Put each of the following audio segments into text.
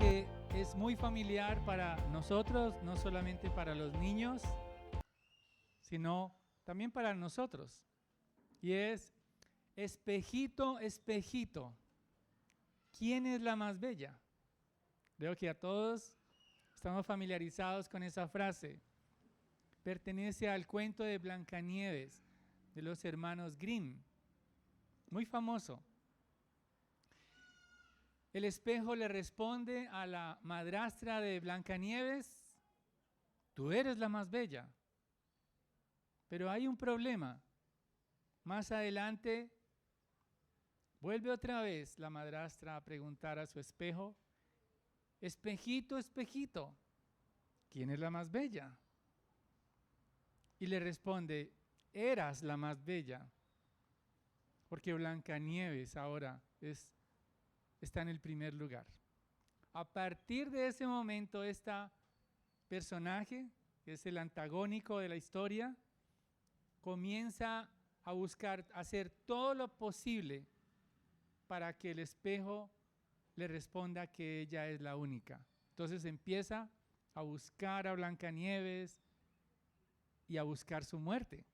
que es muy familiar para nosotros, no solamente para los niños, sino también para nosotros. Y es: espejito, espejito, ¿quién es la más bella? Veo que a todos estamos familiarizados con esa frase. Pertenece al cuento de Blancanieves, de los hermanos Grimm, muy famoso. El espejo le responde a la madrastra de Blancanieves: tú eres la más bella. Pero hay un problema. Más adelante vuelve otra vez la madrastra a preguntar a su espejo: espejito, espejito, ¿quién es la más bella? Y le responde: eras la más bella, porque Blancanieves ahora está en el primer lugar. A partir de ese momento, esta personaje, que es el antagónico de la historia, comienza a buscar hacer todo lo posible para que el espejo le responda que ella es la única. Entonces empieza a buscar a Blancanieves y a buscar su muerte.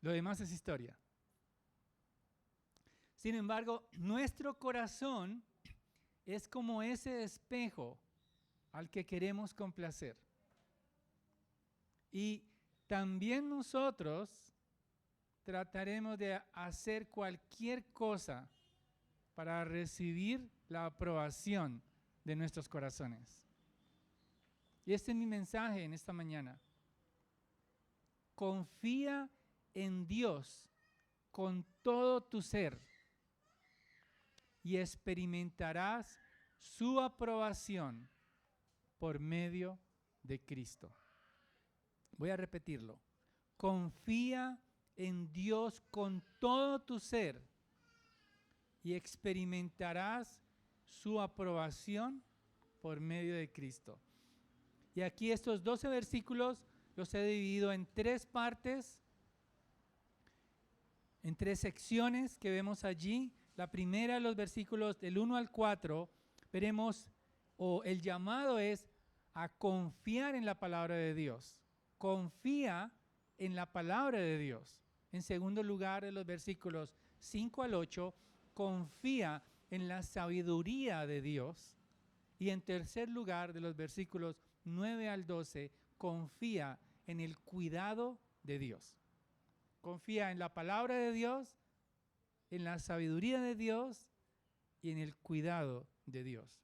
Lo demás es historia. Sin embargo, nuestro corazón es como ese espejo al que queremos complacer. Y también nosotros trataremos de hacer cualquier cosa para recibir la aprobación de nuestros corazones. Y este es mi mensaje en esta mañana. Confía en Dios con todo tu ser y experimentarás su aprobación por medio de Cristo. Voy a repetirlo. Confía en Dios con todo tu ser y experimentarás su aprobación por medio de Cristo. Y aquí estos 12 versículos los he dividido en 3 partes, en 3 secciones que vemos allí. La primera, los versículos del 1 al 4, veremos, el llamado es a confiar en la palabra de Dios. Confía en la palabra de Dios. En segundo lugar, de los versículos 5 al 8, confía en la sabiduría de Dios. Y en tercer lugar, de los versículos 9 al 12, confía en el cuidado de Dios. Confía en la palabra de Dios, en la sabiduría de Dios y en el cuidado de Dios.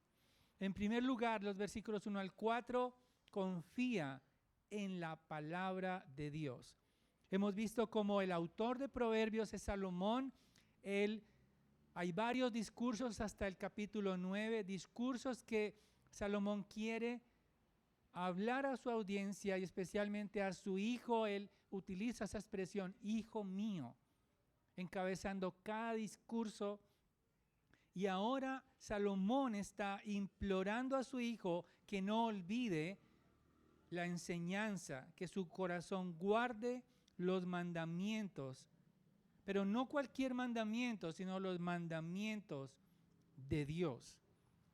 En primer lugar, los versículos 1 al 4, confía en la palabra de Dios. Hemos visto cómo el autor de Proverbios es Salomón. Hay varios discursos hasta el capítulo 9, discursos que Salomón quiere hablar a su audiencia y especialmente a su hijo. Él utiliza esa expresión, hijo mío, encabezando cada discurso. Y ahora Salomón está implorando a su hijo que no olvide la enseñanza, que su corazón guarde los mandamientos, pero no cualquier mandamiento, sino los mandamientos de Dios.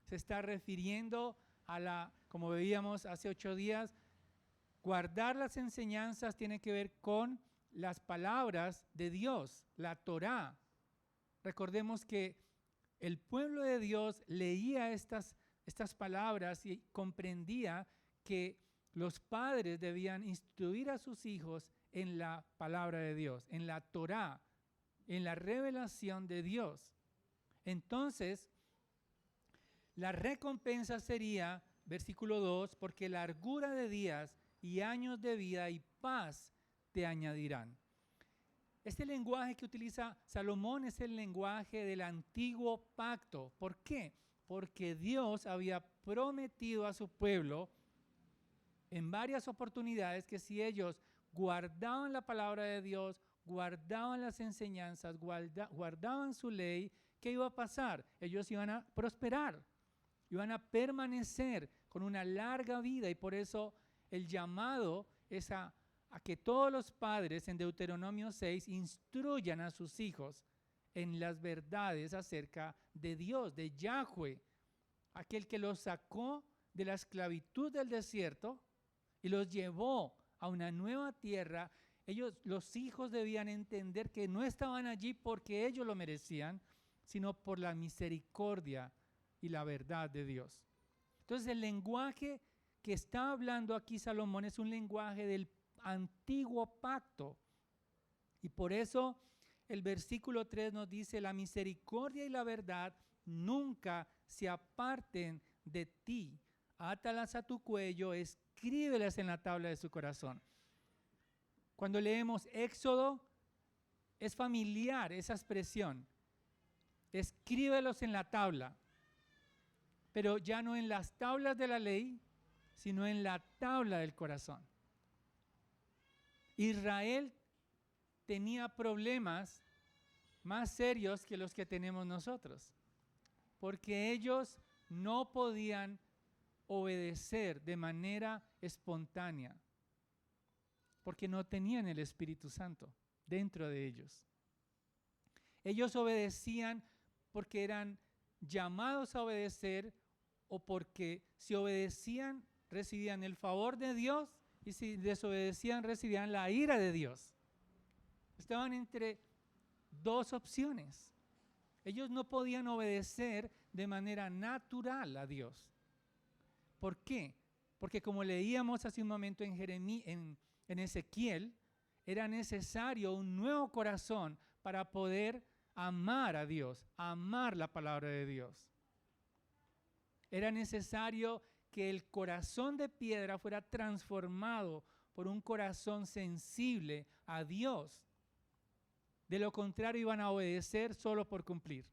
Se está refiriendo a como veíamos hace 8 días, guardar las enseñanzas tiene que ver con las palabras de Dios, la Torá. Recordemos que el pueblo de Dios leía estas palabras y comprendía que los padres debían instruir a sus hijos en la palabra de Dios, en la Torá, en la revelación de Dios. Entonces, la recompensa sería, versículo 2, porque largura de días y años de vida y paz te añadirán. Este lenguaje que utiliza Salomón es el lenguaje del antiguo pacto. ¿Por qué? Porque Dios había prometido a su pueblo en varias oportunidades que si ellos guardaban la palabra de Dios, guardaban las enseñanzas, guardaban su ley, ¿qué iba a pasar? Ellos iban a prosperar, iban a permanecer con una larga vida. Y por eso el llamado es a que todos los padres en Deuteronomio 6 instruyan a sus hijos en las verdades acerca de Dios, de Yahweh. aquel que los sacó de la esclavitud del desierto y los llevó a una nueva tierra. Ellos, los hijos, debían entender que no estaban allí porque ellos lo merecían, sino por la misericordia y la verdad de Dios. Entonces el lenguaje que está hablando aquí Salomón es un lenguaje del antiguo pacto. Y por eso el versículo 3 nos dice: la misericordia y la verdad nunca se aparten de ti. Átalas a tu cuello, escríbelas en la tabla de su corazón. Cuando leemos Éxodo, es familiar esa expresión. Escríbelos en la tabla, pero ya no en las tablas de la ley, sino en la tabla del corazón. Israel tenía problemas más serios que los que tenemos nosotros, porque ellos no podían obedecer de manera espontánea, porque no tenían el Espíritu Santo dentro de ellos. Ellos obedecían porque eran llamados a obedecer, o porque si obedecían recibían el favor de Dios, y si desobedecían recibían la ira de Dios. Estaban entre dos opciones. Ellos no podían obedecer de manera natural a Dios. ¿Por qué? Porque como leíamos hace un momento en Ezequiel, era necesario un nuevo corazón para poder amar a Dios, amar la palabra de Dios. Era necesario que el corazón de piedra fuera transformado por un corazón sensible a Dios. De lo contrario, iban a obedecer solo por cumplir.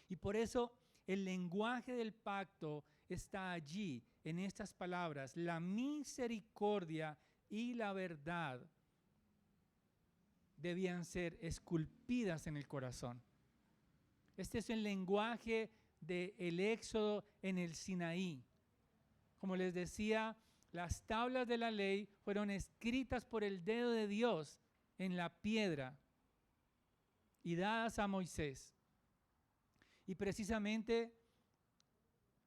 Y por eso el lenguaje del pacto está allí, en estas palabras: la misericordia y la verdad debían ser esculpidas en el corazón. Este es el lenguaje del Éxodo en el Sinaí. Como les decía, las tablas de la ley fueron escritas por el dedo de Dios en la piedra y dadas a Moisés. Y precisamente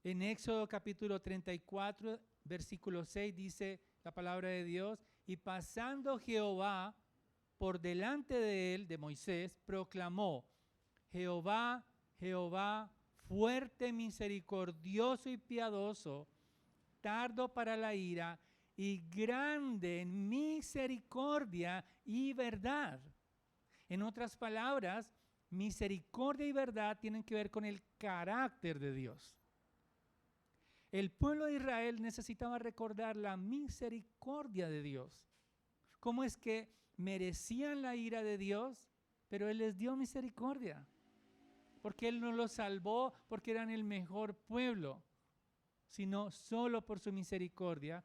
en Éxodo capítulo 34, versículo 6 dice la palabra de Dios: y pasando Jehová por delante de él, de Moisés, proclamó: Jehová, Jehová, fuerte, misericordioso y piadoso, tardo para la ira y grande en misericordia y verdad. En otras palabras, misericordia y verdad tienen que ver con el carácter de Dios. El pueblo de Israel necesitaba recordar la misericordia de Dios. ¿Cómo es que merecían la ira de Dios, pero Él les dio misericordia? Porque Él no los salvó porque eran el mejor pueblo, sino solo por su misericordia.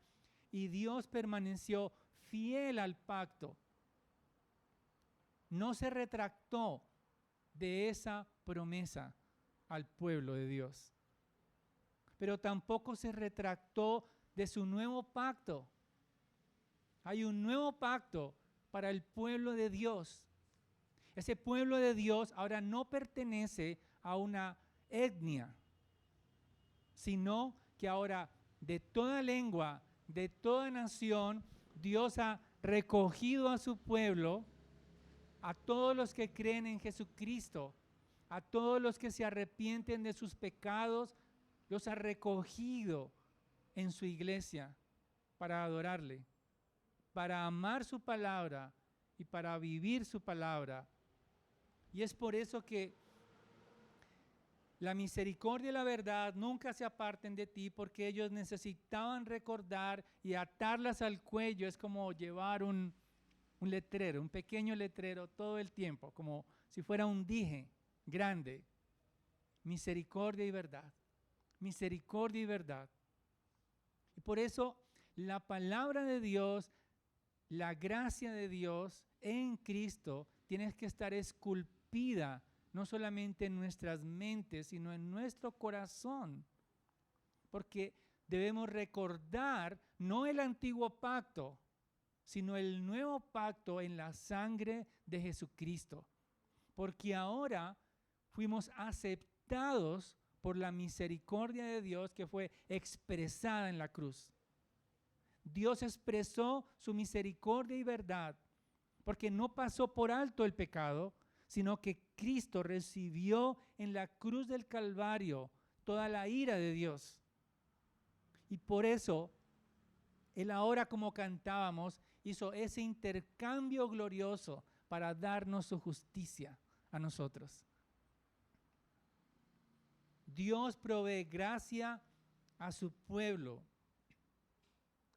Y Dios permaneció fiel al pacto. No se retractó de esa promesa al pueblo de Dios. Pero tampoco se retractó de su nuevo pacto. Hay un nuevo pacto para el pueblo de Dios. Ese pueblo de Dios ahora no pertenece a una etnia, sino que ahora de toda lengua, de toda nación, Dios ha recogido a su pueblo, a todos los que creen en Jesucristo, a todos los que se arrepienten de sus pecados, los ha recogido en su iglesia para adorarle, para amar su palabra y para vivir su palabra. Y es por eso que la misericordia y la verdad nunca se aparten de ti, porque ellos necesitaban recordar y atarlas al cuello. Es como llevar un letrero, un pequeño letrero todo el tiempo, como si fuera un dije grande: misericordia y verdad, misericordia y verdad. Y por eso la palabra de Dios, la gracia de Dios en Cristo, tiene que estar esculpida no solamente en nuestras mentes, sino en nuestro corazón. Porque debemos recordar no el antiguo pacto, sino el nuevo pacto en la sangre de Jesucristo. Porque ahora fuimos aceptados por la misericordia de Dios que fue expresada en la cruz. Dios expresó su misericordia y verdad porque no pasó por alto el pecado, sino que Cristo recibió en la cruz del Calvario toda la ira de Dios. Y por eso, Él ahora, como cantábamos, hizo ese intercambio glorioso para darnos su justicia a nosotros. Dios provee gracia a su pueblo.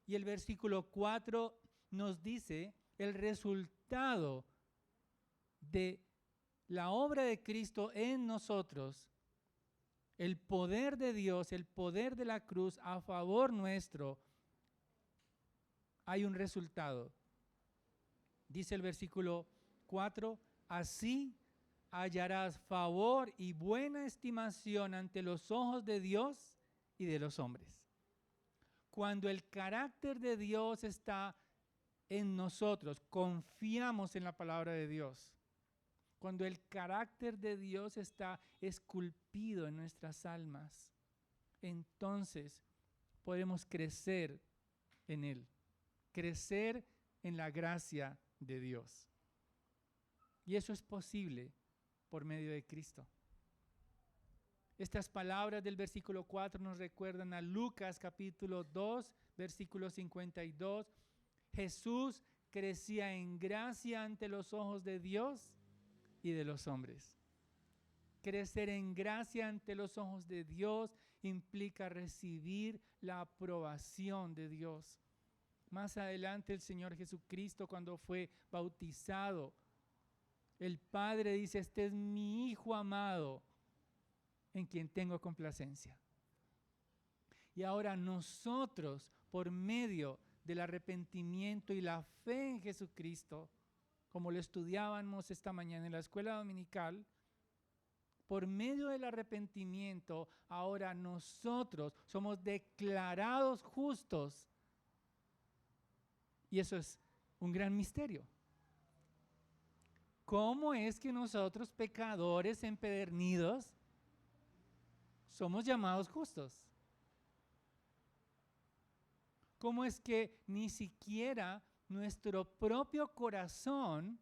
Y el versículo 4 nos dice el resultado de la obra de Cristo en nosotros, el poder de Dios, el poder de la cruz a favor nuestro. Hay un resultado. Dice el versículo 4, así hallarás favor y buena estimación ante los ojos de Dios y de los hombres. Cuando el carácter de Dios está en nosotros, confiamos en la palabra de Dios. Cuando el carácter de Dios está esculpido en nuestras almas, entonces podemos crecer en Él, crecer en la gracia de Dios. Y eso es posible por medio de Cristo. Estas palabras del versículo 4 nos recuerdan a Lucas capítulo 2, versículo 52. Jesús crecía en gracia ante los ojos de Dios y de los hombres. Crecer en gracia ante los ojos de Dios implica recibir la aprobación de Dios. Más adelante el Señor Jesucristo, cuando fue bautizado, el Padre dice: este es mi Hijo amado, en quien tengo complacencia. Y ahora nosotros, por medio del arrepentimiento y la fe en Jesucristo, como lo estudiábamos esta mañana en la escuela dominical, por medio del arrepentimiento, ahora nosotros somos declarados justos. Y eso es un gran misterio. ¿Cómo es que nosotros, pecadores empedernidos, somos llamados justos? ¿Cómo es que ni siquiera nuestro propio corazón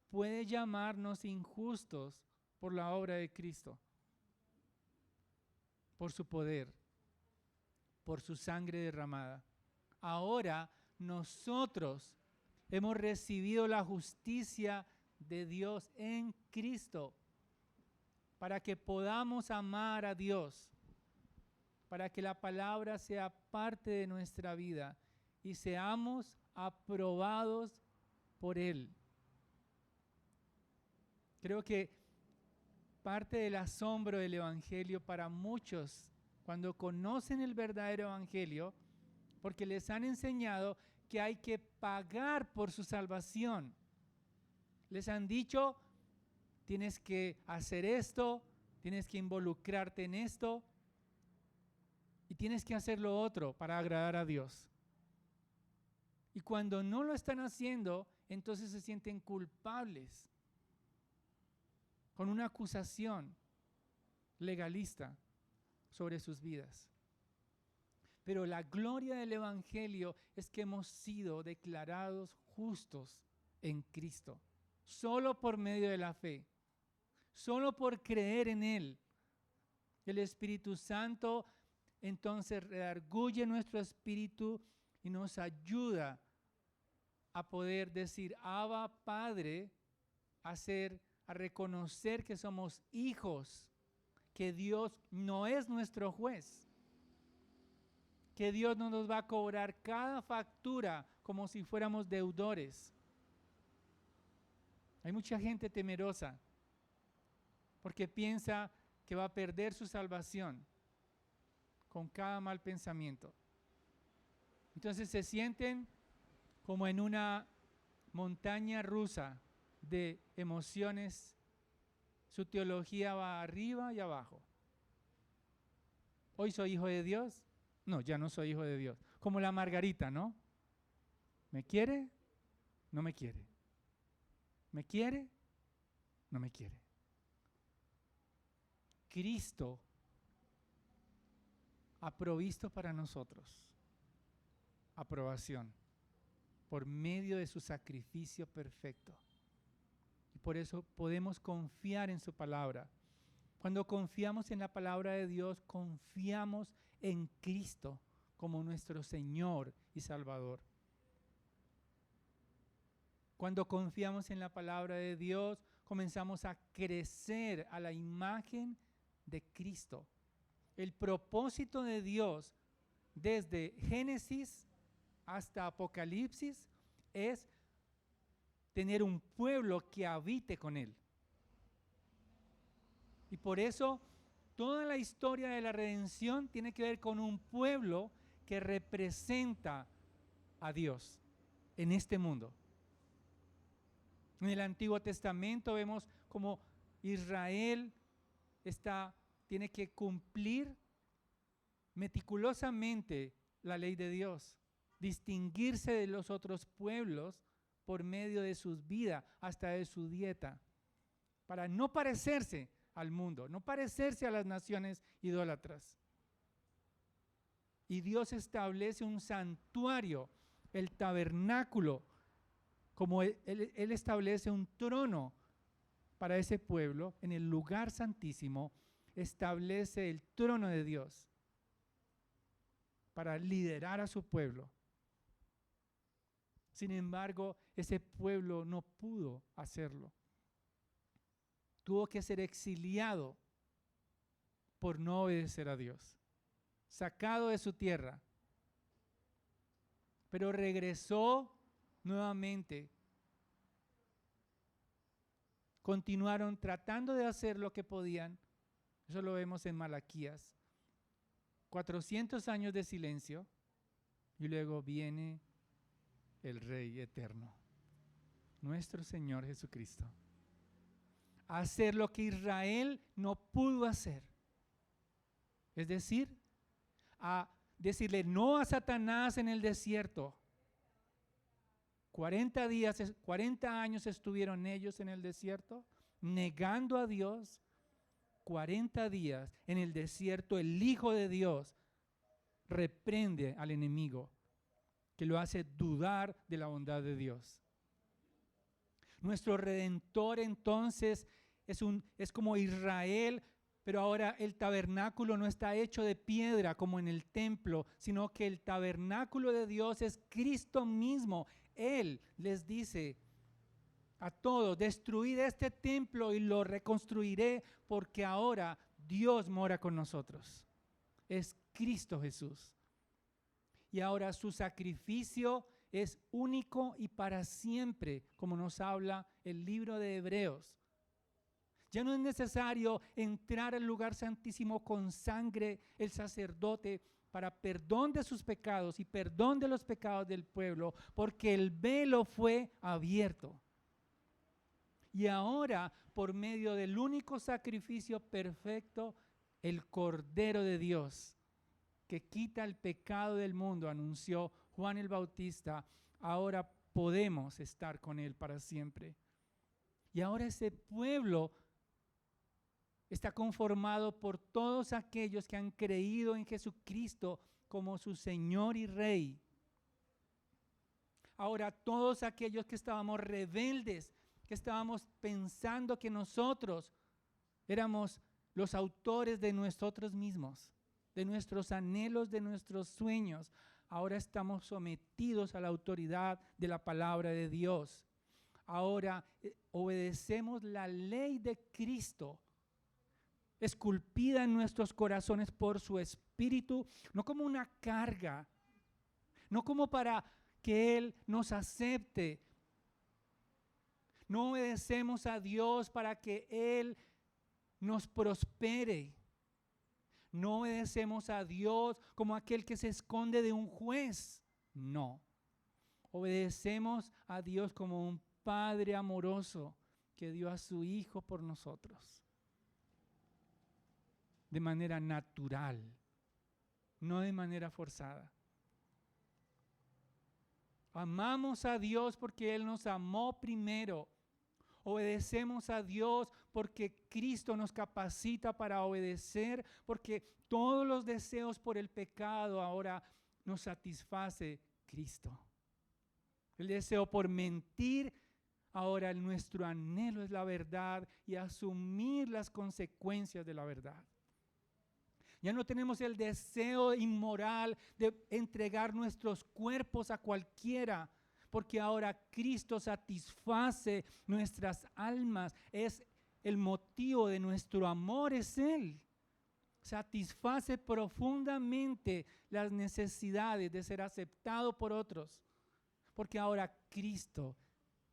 puede llamarnos injustos por la obra de Cristo? Por su poder, por su sangre derramada. Ahora nosotros hemos recibido la justicia de Dios en Cristo para que podamos amar a Dios, para que la palabra sea parte de nuestra vida y seamos aprobados por Él. Creo que parte del asombro del Evangelio para muchos, cuando conocen el verdadero Evangelio, porque les han enseñado que hay que pagar por su salvación. Les han dicho: tienes que hacer esto, tienes que involucrarte en esto y tienes que hacer lo otro para agradar a Dios. Y cuando no lo están haciendo, entonces se sienten culpables, con una acusación legalista sobre sus vidas. Pero la gloria del Evangelio es que hemos sido declarados justos en Cristo, solo por medio de la fe, solo por creer en Él. El Espíritu Santo entonces redarguye nuestro espíritu y nos ayuda a poder decir: Abba, Padre, a reconocer que somos hijos, que Dios no es nuestro juez, que Dios no nos va a cobrar cada factura como si fuéramos deudores. Hay mucha gente temerosa porque piensa que va a perder su salvación con cada mal pensamiento. Entonces se sienten como en una montaña rusa de emociones. Su teología va arriba y abajo. Hoy soy hijo de Dios. No, ya no soy hijo de Dios. Como la Margarita, ¿no? ¿Me quiere? No me quiere. ¿Me quiere? No me quiere. Cristo ha provisto para nosotros aprobación por medio de su sacrificio perfecto. Y por eso podemos confiar en su palabra. Cuando confiamos en la palabra de Dios, confiamos en Cristo como nuestro Señor y Salvador. Cuando confiamos en la palabra de Dios, comenzamos a crecer a la imagen de Cristo. El propósito de Dios desde Génesis hasta Apocalipsis es tener un pueblo que habite con Él. Y por eso toda la historia de la redención tiene que ver con un pueblo que representa a Dios en este mundo. En el Antiguo Testamento vemos como Israel tiene que cumplir meticulosamente la ley de Dios, distinguirse de los otros pueblos por medio de sus vidas, hasta de su dieta, para no parecerse al mundo, no parecerse a las naciones idólatras. Y Dios establece un santuario, el tabernáculo, como Él establece un trono para ese pueblo, en el lugar santísimo, establece el trono de Dios para liderar a su pueblo. Sin embargo, ese pueblo no pudo hacerlo. Tuvo que ser exiliado por no obedecer a Dios, sacado de su tierra, pero regresó nuevamente. Continuaron tratando de hacer lo que podían. Eso lo vemos en Malaquías. 400 años de silencio y luego viene el Rey eterno, nuestro Señor Jesucristo, a hacer lo que Israel no pudo hacer. Es decir, a decirle no a Satanás en el desierto. 40 años estuvieron ellos en el desierto, negando a Dios. 40 días en el desierto, el Hijo de Dios reprende al enemigo, que lo hace dudar de la bondad de Dios. Nuestro Redentor entonces es como Israel, pero ahora el tabernáculo no está hecho de piedra como en el templo, sino que el tabernáculo de Dios es Cristo mismo. Él les dice a todos: destruid este templo y lo reconstruiré, porque ahora Dios mora con nosotros. Es Cristo Jesús. Y ahora su sacrificio es único y para siempre, como nos habla el libro de Hebreos. Ya no es necesario entrar al lugar santísimo con sangre el sacerdote para perdón de sus pecados y perdón de los pecados del pueblo, porque el velo fue abierto. Y ahora, por medio del único sacrificio perfecto, el Cordero de Dios, que quita el pecado del mundo, anunció Juan el Bautista, ahora podemos estar con Él para siempre. Y ahora ese pueblo está conformado por todos aquellos que han creído en Jesucristo como su Señor y Rey. Ahora todos aquellos que estábamos rebeldes, que estábamos pensando que nosotros éramos los autores de nosotros mismos, de nuestros anhelos, de nuestros sueños, ahora estamos sometidos a la autoridad de la palabra de Dios. Ahora obedecemos la ley de Cristo, esculpida en nuestros corazones por su Espíritu, no como una carga, no como para que Él nos acepte. No obedecemos a Dios para que Él nos prospere. No obedecemos a Dios como aquel que se esconde de un juez. No. Obedecemos a Dios como un Padre amoroso que dio a su Hijo por nosotros. De manera natural, no de manera forzada. Amamos a Dios porque Él nos amó primero. Obedecemos a Dios porque Cristo nos capacita para obedecer, porque todos los deseos por el pecado ahora nos satisface Cristo. El deseo por mentir, ahora nuestro anhelo es la verdad y asumir las consecuencias de la verdad. Ya no tenemos el deseo inmoral de entregar nuestros cuerpos a cualquiera, porque ahora Cristo satisface nuestras almas. Es el motivo de nuestro amor, es Él. Satisface profundamente las necesidades de ser aceptado por otros, porque ahora Cristo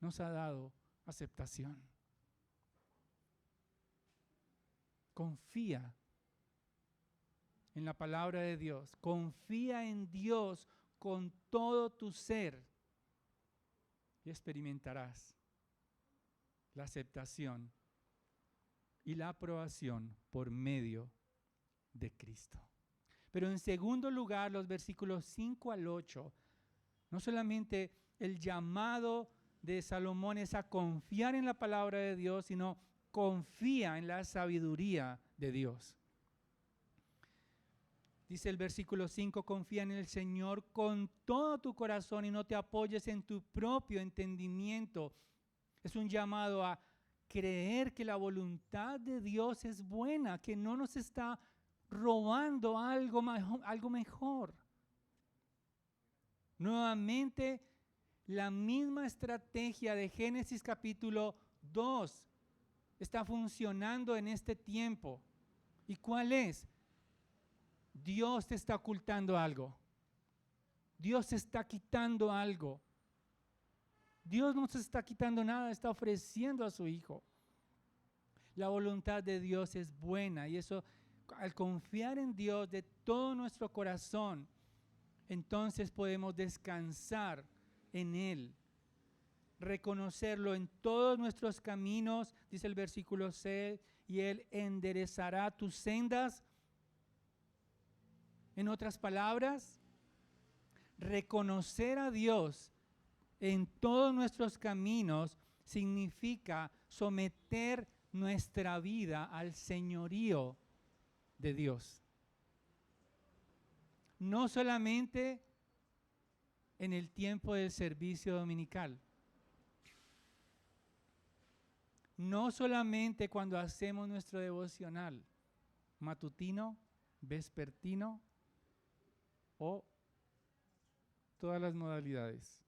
nos ha dado aceptación. Confía en la palabra de Dios. Confía en Dios con todo tu ser y experimentarás la aceptación y la aprobación por medio de Cristo. Pero en segundo lugar, los versículos 5 al 8, no solamente el llamado de Salomón es a confiar en la palabra de Dios, sino confía en la sabiduría de Dios. Dice el versículo 5, confía en el Señor con todo tu corazón y no te apoyes en tu propio entendimiento. Es un llamado a creer que la voluntad de Dios es buena, que no nos está robando algo mejor. Nuevamente, la misma estrategia de Génesis capítulo 2 está funcionando en este tiempo. ¿Y cuál es? Dios te está ocultando algo. Dios te está quitando algo. Dios no se está quitando nada, está ofreciendo a su Hijo. La voluntad de Dios es buena y eso, al confiar en Dios de todo nuestro corazón, entonces podemos descansar en Él, reconocerlo en todos nuestros caminos, dice el versículo 6, y Él enderezará tus sendas. En otras palabras, reconocer a Dios en todos nuestros caminos significa someter nuestra vida al señorío de Dios. No solamente en el tiempo del servicio dominical, no solamente cuando hacemos nuestro devocional matutino, vespertino o todas las modalidades.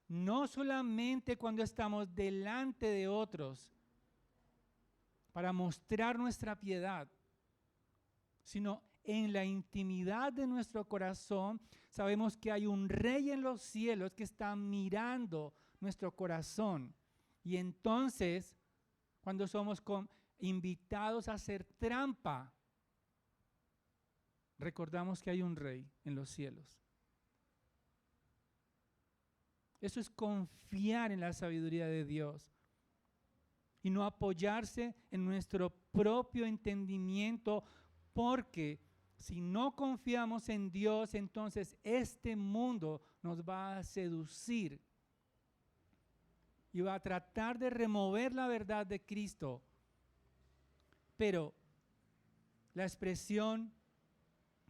No solamente cuando estamos delante de otros para mostrar nuestra piedad, sino en la intimidad de nuestro corazón. Sabemos que hay un rey en los cielos que está mirando nuestro corazón. Y entonces, cuando somos invitados a hacer trampa, recordamos que hay un rey en los cielos. Eso es confiar en la sabiduría de Dios y no apoyarse en nuestro propio entendimiento, porque si no confiamos en Dios, entonces este mundo nos va a seducir y va a tratar de remover la verdad de Cristo. Pero la expresión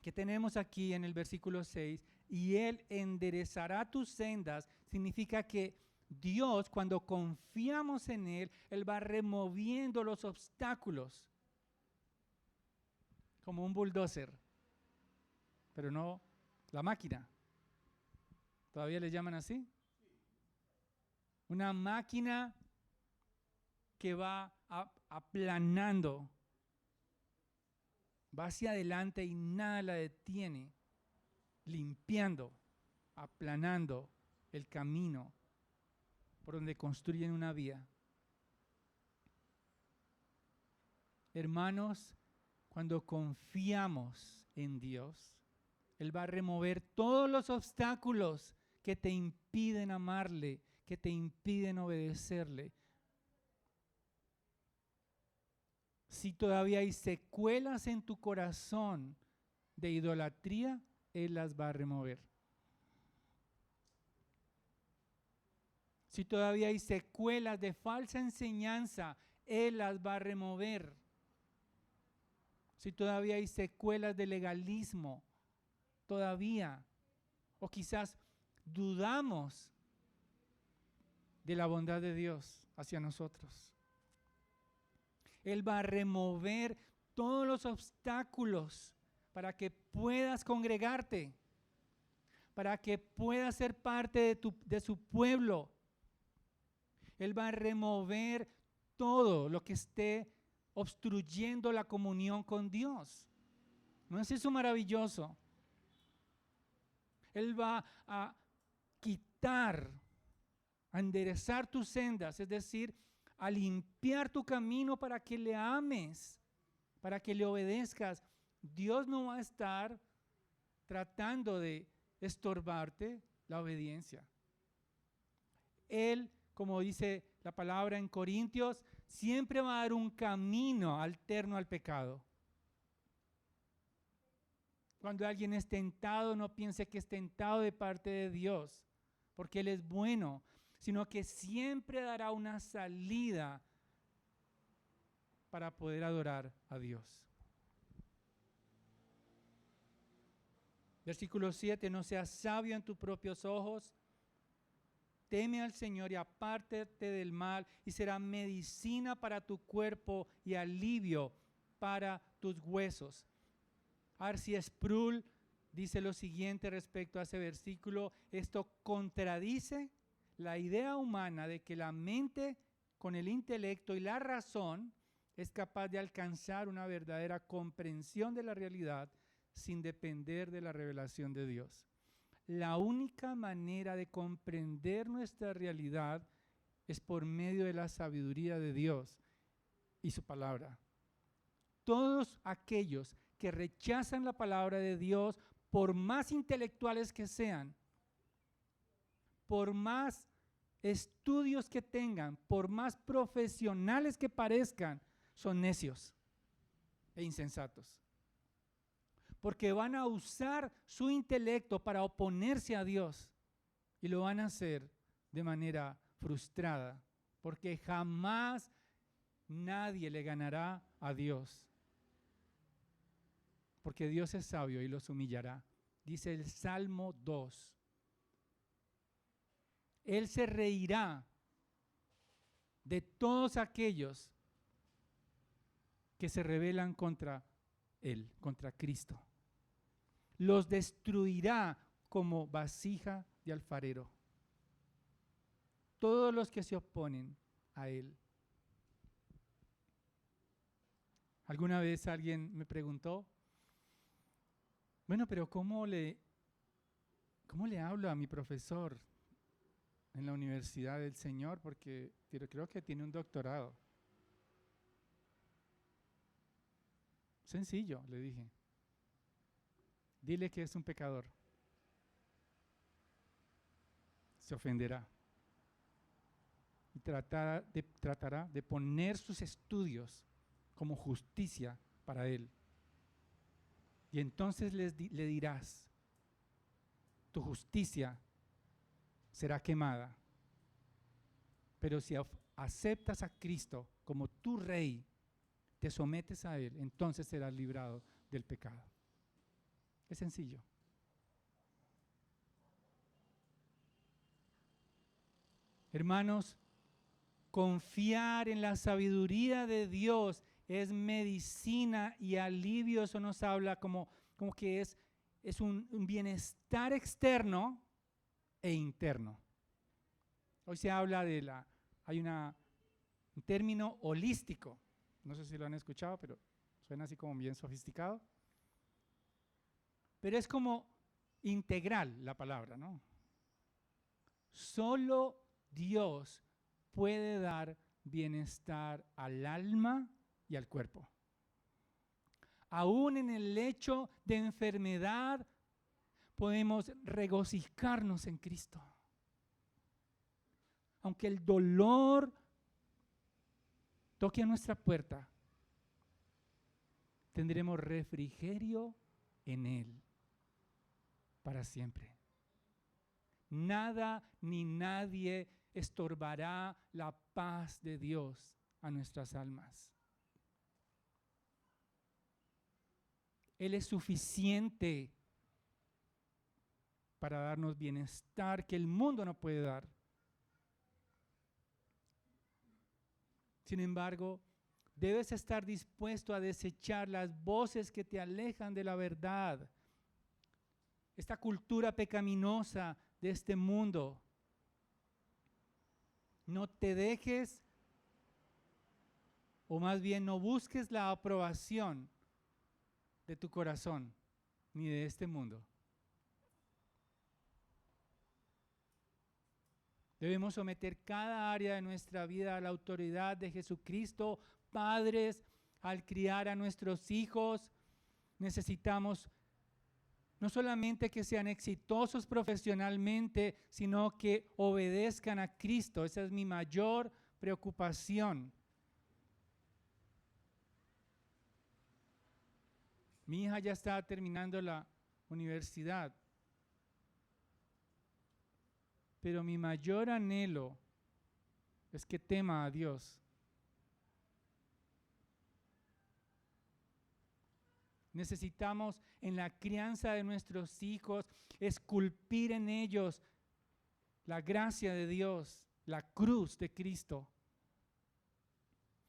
que tenemos aquí en el versículo 6, y Él enderezará tus sendas, significa que Dios, cuando confiamos en Él, Él va removiendo los obstáculos, como un bulldozer, pero no la máquina. ¿Todavía le llaman así? Una máquina que va aplanando, va hacia adelante y nada la detiene, limpiando, aplanando el camino por donde construyen una vía. Hermanos, cuando confiamos en Dios, Él va a remover todos los obstáculos que te impiden amarle, que te impiden obedecerle. Si todavía hay secuelas en tu corazón de idolatría, Él las va a remover. Si todavía hay secuelas de falsa enseñanza, Él las va a remover. Si todavía hay secuelas de legalismo, todavía, o quizás dudamos de la bondad de Dios hacia nosotros. Él va a remover todos los obstáculos para que puedas congregarte, para que puedas ser parte de su pueblo. Él va a remover todo lo que esté obstruyendo la comunión con Dios. ¿No es eso maravilloso? Él va a quitar, a enderezar tus sendas, es decir, a limpiar tu camino para que le ames, para que le obedezcas. Dios no va a estar tratando de estorbarte la obediencia. Él, como dice la palabra en Corintios, siempre va a dar un camino alterno al pecado. Cuando alguien es tentado, no piense que es tentado de parte de Dios, porque Él es bueno, sino que siempre dará una salida para poder adorar a Dios. Versículo 7, no seas sabio en tus propios ojos, teme al Señor y apártate del mal, y será medicina para tu cuerpo y alivio para tus huesos. R.C. Sproul dice lo siguiente respecto a ese versículo: esto contradice la idea humana de que la mente con el intelecto y la razón es capaz de alcanzar una verdadera comprensión de la realidad sin depender de la revelación de Dios. La única manera de comprender nuestra realidad es por medio de la sabiduría de Dios y su palabra. Todos aquellos que rechazan la palabra de Dios, por más intelectuales que sean, por más estudios que tengan, por más profesionales que parezcan, son necios e insensatos. Porque van a usar su intelecto para oponerse a Dios y lo van a hacer de manera frustrada, porque jamás nadie le ganará a Dios. Porque Dios es sabio y los humillará. Dice el Salmo 2. Él se reirá de todos aquellos que se rebelan contra Él, contra Cristo. Los destruirá como vasija de alfarero. Todos los que se oponen a Él. Alguna vez alguien me preguntó, bueno, pero ¿cómo le hablo a mi profesor en la Universidad del Señor? Porque creo que tiene un doctorado. Sencillo, le dije. Dile que es un pecador. Se ofenderá. Y tratará de poner sus estudios como justicia para él. Y entonces le dirás, tu justicia será quemada. Pero si aceptas a Cristo como tu rey, te sometes a Él, entonces serás librado del pecado. Es sencillo. Hermanos, confiar en la sabiduría de Dios es medicina y alivio. Eso nos habla como que es un bienestar externo e interno. Hoy se habla hay un término holístico. No sé si lo han escuchado, pero suena así como bien sofisticado. Pero es como integral la palabra, ¿no? Solo Dios puede dar bienestar al alma y al cuerpo. Aún en el lecho de enfermedad podemos regocijarnos en Cristo. Aunque el dolor toque a nuestra puerta, tendremos refrigerio en Él para siempre. Nada ni nadie estorbará la paz de Dios a nuestras almas. Él es suficiente para darnos bienestar que el mundo no puede dar. Sin embargo, debes estar dispuesto a desechar las voces que te alejan de la verdad. Esta cultura pecaminosa de este mundo. No te dejes, o más bien no busques la aprobación de tu corazón, ni de este mundo. Debemos someter cada área de nuestra vida a la autoridad de Jesucristo. Padres, al criar a nuestros hijos, necesitamos no solamente que sean exitosos profesionalmente, sino que obedezcan a Cristo. Esa es mi mayor preocupación. Mi hija ya está terminando la universidad, pero mi mayor anhelo es que tema a Dios. Necesitamos en la crianza de nuestros hijos esculpir en ellos la gracia de Dios, la cruz de Cristo.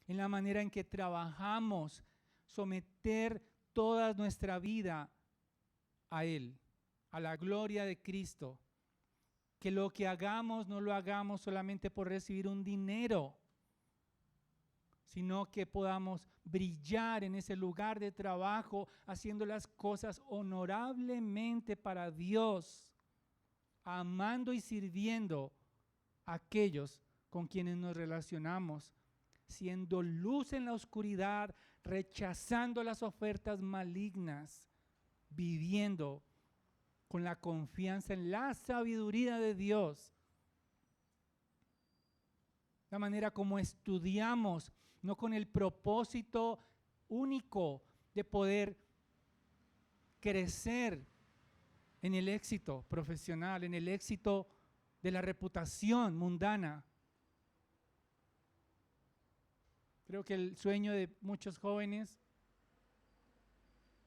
En la manera en que trabajamos, someter toda nuestra vida a Él, a la gloria de Cristo. Que lo que hagamos no lo hagamos solamente por recibir un dinero, sino que podamos brillar en ese lugar de trabajo, haciendo las cosas honorablemente para Dios, amando y sirviendo a aquellos con quienes nos relacionamos, siendo luz en la oscuridad, rechazando las ofertas malignas, viviendo con la confianza en la sabiduría de Dios. La manera como estudiamos, no con el propósito único de poder crecer en el éxito profesional, en el éxito de la reputación mundana. Creo que el sueño de muchos jóvenes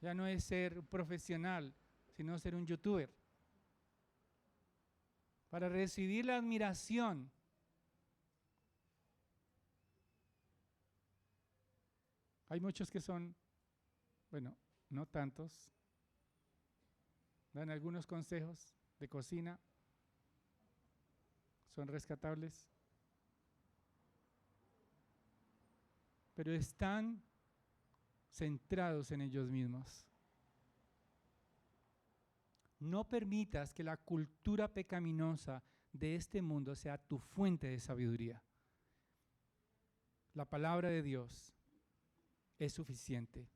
ya no es ser profesional, sino ser un youtuber. Para recibir la admiración hay muchos que son, bueno, no tantos, dan algunos consejos de cocina, son rescatables, pero están centrados en ellos mismos. No permitas que la cultura pecaminosa de este mundo sea tu fuente de sabiduría. La palabra de Dios es suficiente.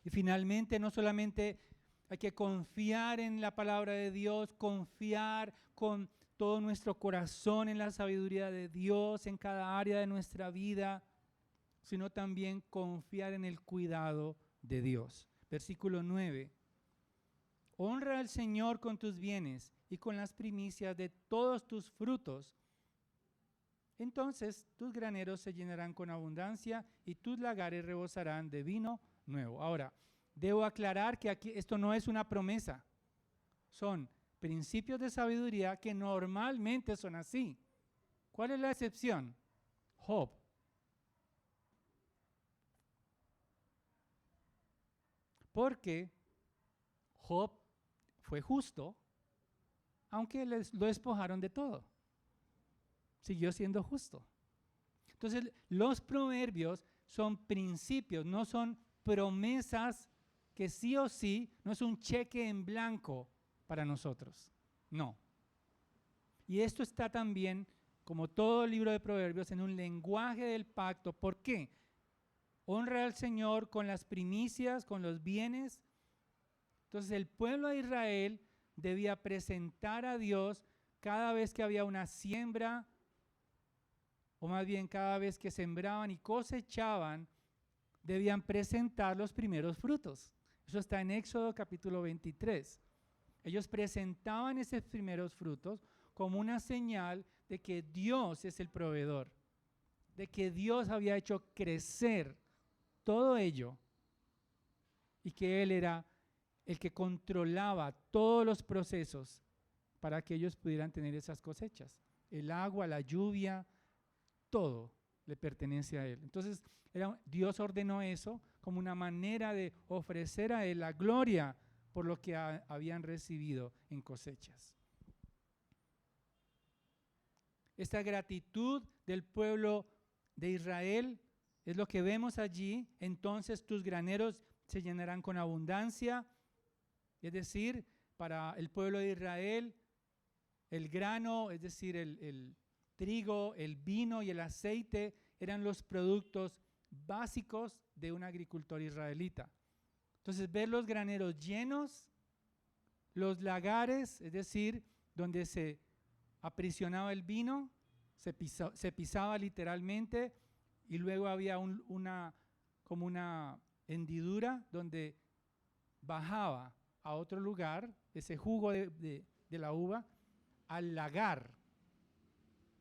Y finalmente, no solamente hay que confiar en la palabra de Dios, confiar con todo nuestro corazón en la sabiduría de Dios en cada área de nuestra vida, sino también confiar en el cuidado de Dios. Versículo 9. Honra al Señor con tus bienes y con las primicias de todos tus frutos. Entonces tus graneros se llenarán con abundancia y tus lagares rebosarán de vino nuevo. Ahora, debo aclarar que aquí esto no es una promesa. Son principios de sabiduría que normalmente son así. ¿Cuál es la excepción? Job. Porque Job fue justo, aunque lo despojaron de todo. Siguió siendo justo. Entonces, los proverbios son principios, no son promesas que sí o sí, no es un cheque en blanco para nosotros. No. Y esto está también, como todo el libro de proverbios, en un lenguaje del pacto. ¿Por qué? Honra al Señor con las primicias, con los bienes. Entonces, el pueblo de Israel debía presentar a Dios cada vez que había una siembra, o más bien cada vez que sembraban y cosechaban, debían presentar los primeros frutos. Eso está en Éxodo capítulo 23. Ellos presentaban esos primeros frutos como una señal de que Dios es el proveedor, de que Dios había hecho crecer todo ello y que Él era el que controlaba todos los procesos para que ellos pudieran tener esas cosechas. El agua, la lluvia, todo le pertenece a Él. Entonces, Dios ordenó eso como una manera de ofrecer a Él la gloria por lo que habían recibido en cosechas. Esta gratitud del pueblo de Israel es lo que vemos allí. Entonces tus graneros se llenarán con abundancia. Es decir, para el pueblo de Israel, el grano, es decir, el trigo, el vino y el aceite eran los productos básicos de un agricultor israelita. Entonces, ver los graneros llenos, los lagares, es decir, donde se aprisionaba el vino, se pisaba literalmente y luego había como una hendidura donde bajaba a otro lugar ese jugo de la uva al lagar.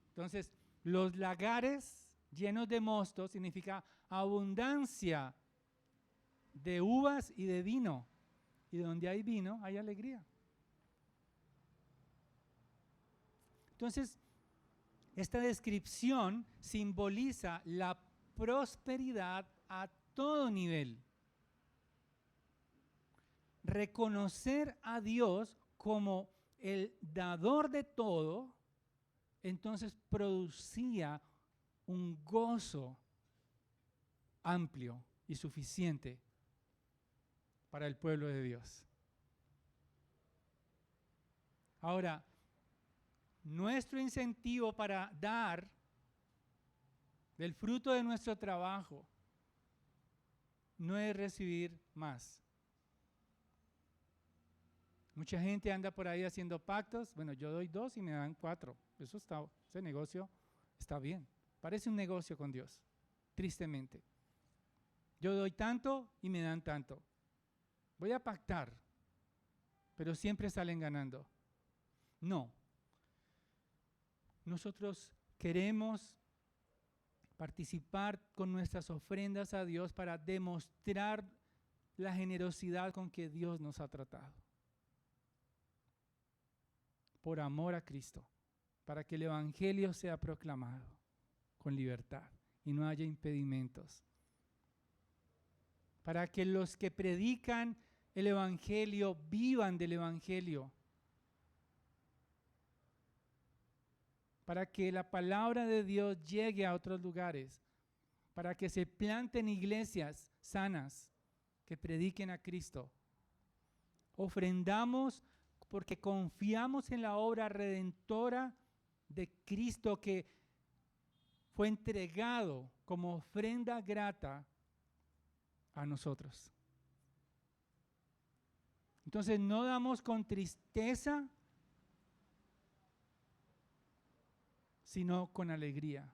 Entonces, los lagares llenos de mosto significa abundancia de uvas y de vino. Y donde hay vino, hay alegría. Entonces, esta descripción simboliza la prosperidad a todo nivel. Reconocer a Dios como el dador de todo, entonces producía un gozo amplio y suficiente para el pueblo de Dios. Ahora, nuestro incentivo para dar del fruto de nuestro trabajo no es recibir más. Mucha gente anda por ahí haciendo pactos. Bueno, yo doy 2 y me dan 4. Ese negocio está bien. Parece un negocio con Dios, tristemente. Yo doy tanto y me dan tanto. Voy a pactar, pero siempre salen ganando. No. Nosotros queremos participar con nuestras ofrendas a Dios para demostrar la generosidad con que Dios nos ha tratado. Por amor a Cristo, para que el Evangelio sea proclamado con libertad y no haya impedimentos. Para que los que predican el Evangelio vivan del Evangelio. Para que la palabra de Dios llegue a otros lugares. Para que se planten iglesias sanas que prediquen a Cristo. Ofrendamos porque confiamos en la obra redentora de Cristo que fue entregado como ofrenda grata a nosotros. Entonces no damos con tristeza, sino con alegría,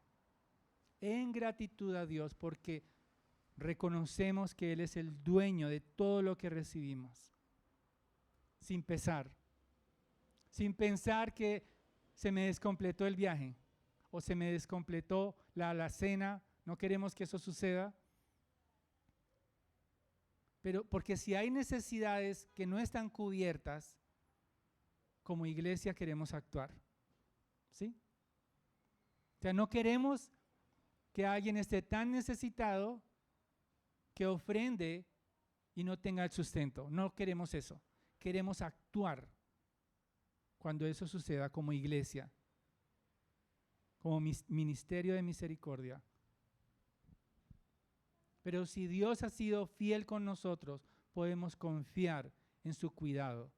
en gratitud a Dios, porque reconocemos que Él es el dueño de todo lo que recibimos, sin pesar. Sin pensar que se me descompletó el viaje o se me descompletó la alacena. No queremos que eso suceda. Pero porque si hay necesidades que no están cubiertas, como iglesia queremos actuar. ¿Sí? O sea, no queremos que alguien esté tan necesitado que ofrende y no tenga el sustento. No queremos eso. Queremos actuar cuando eso suceda como iglesia, como ministerio de misericordia. Pero si Dios ha sido fiel con nosotros, podemos confiar en su cuidado.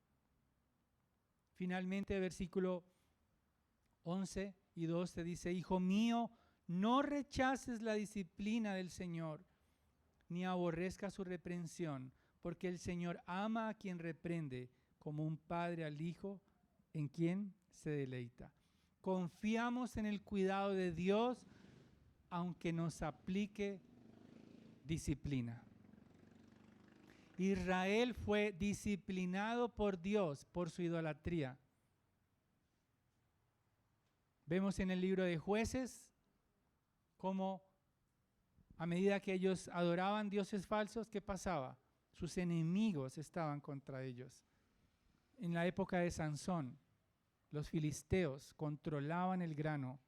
Finalmente, versículo 11 y 12 dice: Hijo mío, no rechaces la disciplina del Señor, ni aborrezcas su reprensión, porque el Señor ama a quien reprende, como un padre al hijo, en quien se deleita. Confiamos en el cuidado de Dios, aunque nos aplique disciplina. Israel fue disciplinado por Dios por su idolatría. Vemos en el libro de Jueces cómo a medida que ellos adoraban dioses falsos, ¿qué pasaba? Sus enemigos estaban contra ellos. En la época de Sansón, los filisteos controlaban el grano.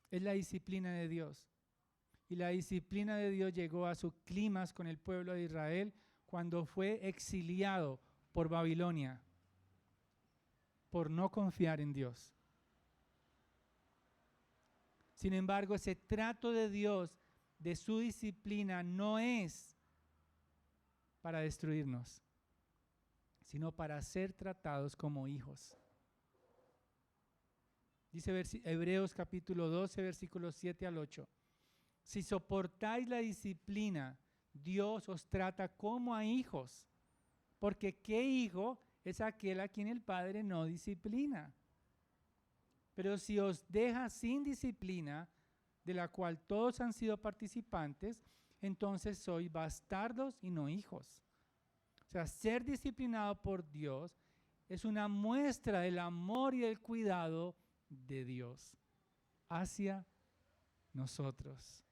Es la disciplina de Dios. Y la disciplina de Dios llegó a su clímax con el pueblo de Israel cuando fue exiliado por Babilonia, por no confiar en Dios. Sin embargo, ese trato de Dios, de su disciplina, no es para destruirnos, sino para ser tratados como hijos. Dice Hebreos capítulo 12, versículos 7 al 8. Si soportáis la disciplina, Dios os trata como a hijos, porque ¿qué hijo es aquel a quien el Padre no disciplina? Pero si os deja sin disciplina, de la cual todos han sido participantes, entonces sois bastardos y no hijos. O sea, ser disciplinado por Dios es una muestra del amor y del cuidado de Dios hacia nosotros,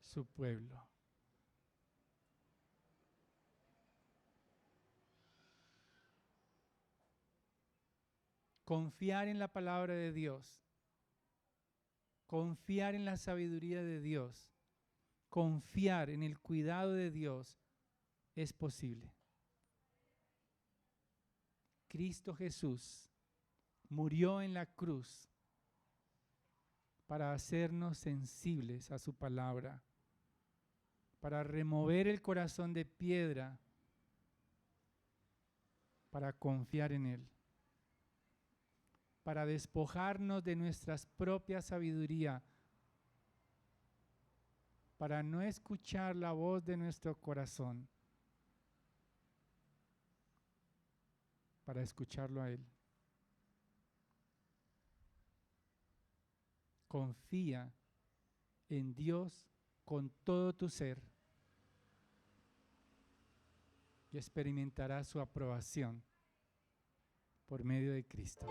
su pueblo. Confiar en la palabra de Dios, confiar en la sabiduría de Dios, confiar en el cuidado de Dios es posible. Cristo Jesús murió en la cruz para hacernos sensibles a su palabra, para remover el corazón de piedra, para confiar en Él, para despojarnos de nuestra propia sabiduría, para no escuchar la voz de nuestro corazón, para escucharlo a Él. Confía en Dios con todo tu ser y experimentarás su aprobación por medio de Cristo.